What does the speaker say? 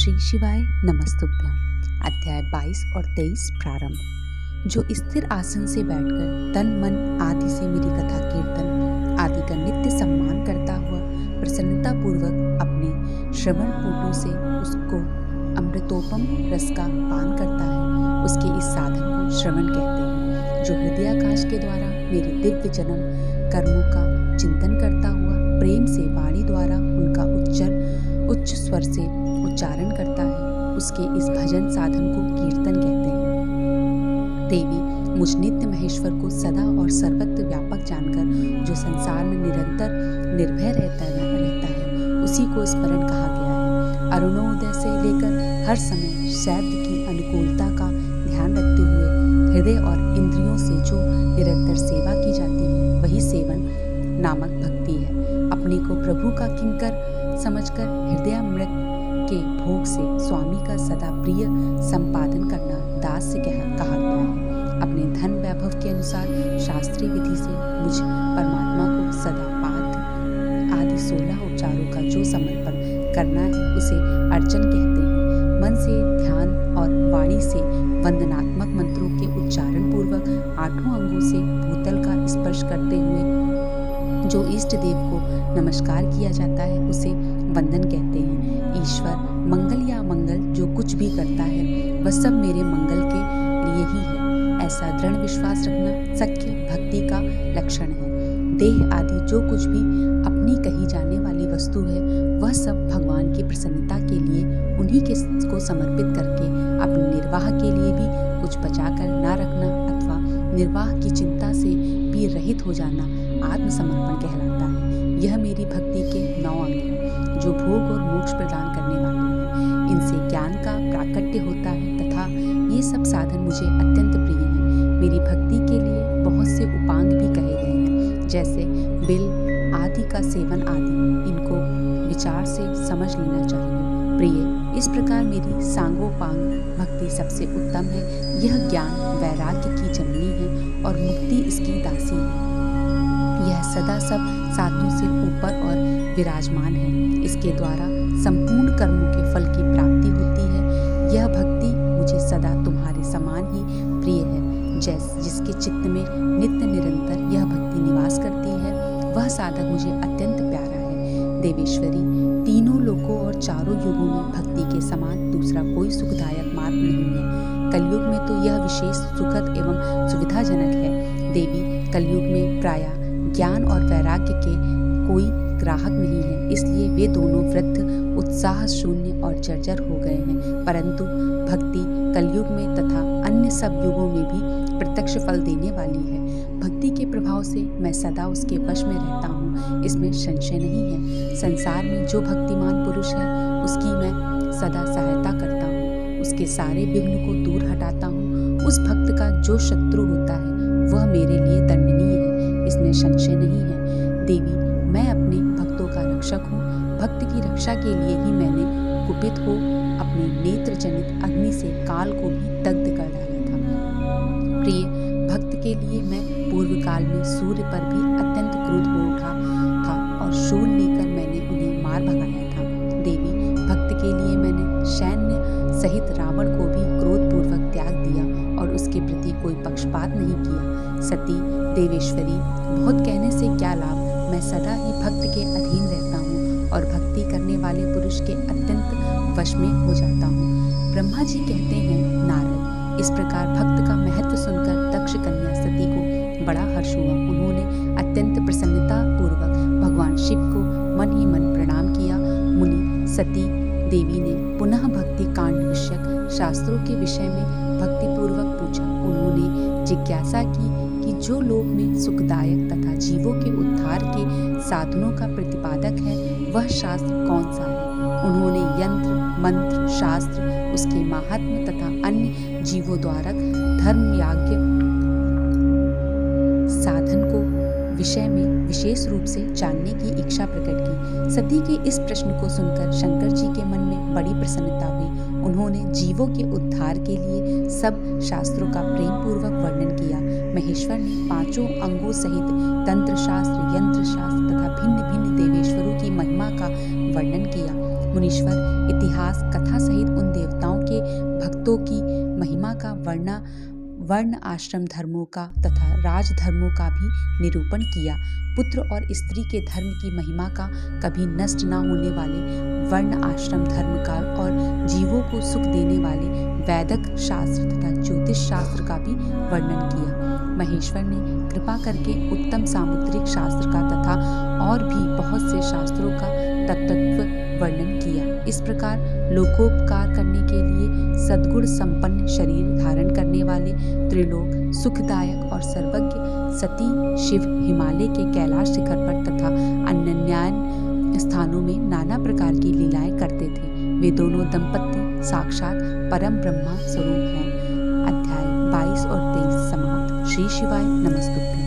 श्री शिवाय नमस्तुभ्यम। अध्याय 22 और 23 प्रारंभ। जो स्थिर आसन से बैठकर तन मन आदि से मेरी कथा कीर्तन आदि का नित्य सम्मान करता हुआ प्रसन्नता पूर्वक अपने श्रवण पूटों से उसको अमृतोपम रस का पान करता है, उसके इस साधन को श्रवण कहते हैं। जो हृदयाकाश के द्वारा मेरे दिव्य जन्म कर्मों का चिंतन करता हुआ प्रेम से वाणी द्वारा उनका उच्च स्वर से उच्चारण करता है, उसके इस भजन साधन को कीर्तन कहते हैं। देवी मुझ नित्य महेश्वर को सदा और सर्वत्र व्यापक जानकर जो संसार में निरंतर निर्भय रहता है, उसी को स्मरण कहा गया है। अरुणोदय से लेकर हर समय शैव की अनुकूलता का ध्यान रखते हुए हृदय और इंद्रियों से जो निरंतर सेवा की जाती है, वही सेवन नामक भक्ति है। अपने को प्रभु का किंकर समझकर हृदयामृत के भोग से स्वामी का सदा प्रिय संपादन करना दास से कहा गया है। अपने धन वैभव के अनुसार शास्त्रीय विधि से मुझ परमात्मा को सदा पाद आदि 16 उपचारों का जो समर्पण करना है, उसे अर्चन कहते हैं। मन से ध्यान और वाणी से वंदनात्मक मंत्रों के उच्चारण पूर्वक 8 अंगों से भूतल का स्पर्श करते हुए जो इष्ट देव को नमस्कार किया जाता है, उसे वंदन कहते हैं। ईश्वर मंगल या मंगल जो कुछ भी करता है, वह सब मेरे मंगल के लिए ही है, ऐसा दृढ़ विश्वास रखना सख्य भक्ति का लक्षण है। देह आदि जो कुछ भी अपनी कही जाने वाली वस्तु है, वह सब भगवान की प्रसन्नता के लिए उन्हीं को समर्पित करके अपने निर्वाह के लिए भी कुछ बचाकर न रखना अथवा निर्वाह की चिंता से भी रहित हो जाना आत्मसमर्पण कहलाता है। यह मेरी भक्ति के 9 अंग हैं, जो भोग और मोक्ष प्रदान करने वाले हैं। इनसे ज्ञान का प्राकट्य होता है तथा ये सब साधन मुझे अत्यंत प्रिय हैं। मेरी भक्ति के लिए बहुत से उपांग भी कहे गए हैं, जैसे बिल आदि का सेवन आदि। इनको विचार से समझ लेना चाहिए। प्रिय, इस प्रकार मेरी सांगोपांग भक्ति सबसे उत्तम है। यह ज्ञान वैराग्य की जननी है और मुक्ति इसकी दासी है। यह सदा सब साधनों से ऊपर और विराजमान है। इसके द्वारा संपूर्ण कर्मों के फल की प्राप्ति होती है। यह भक्ति मुझे सदा तुम्हारे समान ही प्रिय है। जिसके चित्त में नित्य निरंतर यह भक्ति निवास करती है, वह साधक मुझे अत्यंत प्यारा है। देवेश्वरी, तीनों लोकों और चारों युगों में भक्ति के समान दूसरा कोई सुखदायक मार्ग नहीं है। कलयुग में तो यह विशेष सुखद एवं सुविधाजनक है। देवी, कलयुग में प्रायः ज्ञान और वैराग्य के कोई ग्राहक नहीं है, इसलिए वे दोनों वृद्ध उत्साह शून्य और जर्जर हो गए हैं। परंतु भक्ति कलयुग में तथा अन्य सब युगों में भी प्रत्यक्ष फल देने वाली है। भक्ति के प्रभाव से मैं सदा उसके वश में रहता हूँ, इसमें संशय नहीं है। संसार में जो भक्तिमान पुरुष है, उसकी मैं सदा सहायता करता हूँ, उसके सारे विघ्न को दूर हटाता हूँ। उस भक्त का जो शत्रु होता है, वह मेरे लिए दंडनीय है, इसमें संशय नहीं है। देवी, मैं अपने भक्तों का रक्षक हूँ। भक्त की रक्षा के लिए ही मैंने कुपित हो अपने नेत्र जनित अग्नि से काल को भी दग्ध कर डाला था। प्रिय, भक्त के लिए मैं पूर्व काल में सूर्य पर भी अत्यंत क्रोध हो उठा था और शूल लेकर मैंने उन्हें मार भगाया था। देवी, भक्त के लिए मैंने सैन्य सहित रावण को भी क्रोधपूर्वक त्याग दिया और उसके प्रति कोई पक्षपात नहीं किया। सती देवेश्वरी, बहुत कहने से क्या लाभ, मैं सदा ही भक्त के अधीन रहता हूँ और भक्ति करने वाले पुरुष के अत्यंत वश में हो जाता हूँ। ब्रह्मा जी कहते हैं, नारद, इस प्रकार भक्त का महत्व सुनकर दक्ष कन्या सती को बड़ा हर्ष हुआ। उन्होंने अत्यंत प्रसन्नता पूर्वक भगवान शिव को मन ही मन प्रणाम किया। मुनि सती देवी ने पुनः भक्ति कांड विषयक शास्त्रों के विषय में भक्ति पूर्वक पूछा। उन्होंने जिज्ञासा की कि जो लोक में सुखदायक तथा जीवों के उद्धार के साधनों का प्रतिपादक है, वह शास्त्र कौन सा है। उन्होंने यंत्र मंत्र शास्त्र, उसके महात्म्य तथा अन्य जीवों द्वारा धर्म याज्ञ साधन को विषय में विशेष रूप से जानने की इच्छा प्रकट की। सती के इस प्रश्न को सुनकर शंकर जी के मन में बड़ी प्रसन्नता हुई। उन्होंने जीवों के उद्धार के लिए सब शास्त्रों का प्रेम पूर्वक वर्णन किया। महेश्वर ने 5 अंगों सहित तंत्र शास्त्र, यंत्र शास्त्र तथा भिन्न भिन्न देवेश्वरों की महिमा का वर्णन किया। मुनीश्वर इतिहास कथा सहित उन देवताओं के भक्तों की महिमा का वर्ण आश्रम धर्मों का तथा राज धर्मों का भी निरूपण किया। पुत्र और स्त्री के धर्म की महिमा का, कभी नष्ट न होने वाले वर्ण आश्रम धर्म का और जीवों को सुख देने वाले वैदिक शास्त्र तथा ज्योतिष शास्त्र का भी वर्णन किया। महेश्वर ने कृपा करके उत्तम सामुद्रिक शास्त्र का तथा और भी बहुत से शास्त्रों का तत्व वर्णन किया। इस प्रकार लोकोपकार करने के लिए सद्गुण संपन्न शरीर धारण करने वाले त्रिलोक सुखदायक और सर्वज्ञ सती शिव हिमालय के कैलाश शिखर पर तथा अन्य स्थानों में नाना प्रकार की लीलाएं करते थे। वे दोनों दंपत्ति साक्षात परम ब्रह्मा स्वरूप हैं। अध्याय 22 और 23 समाप्त। श्री शिवाय नमस्तुभ्यं।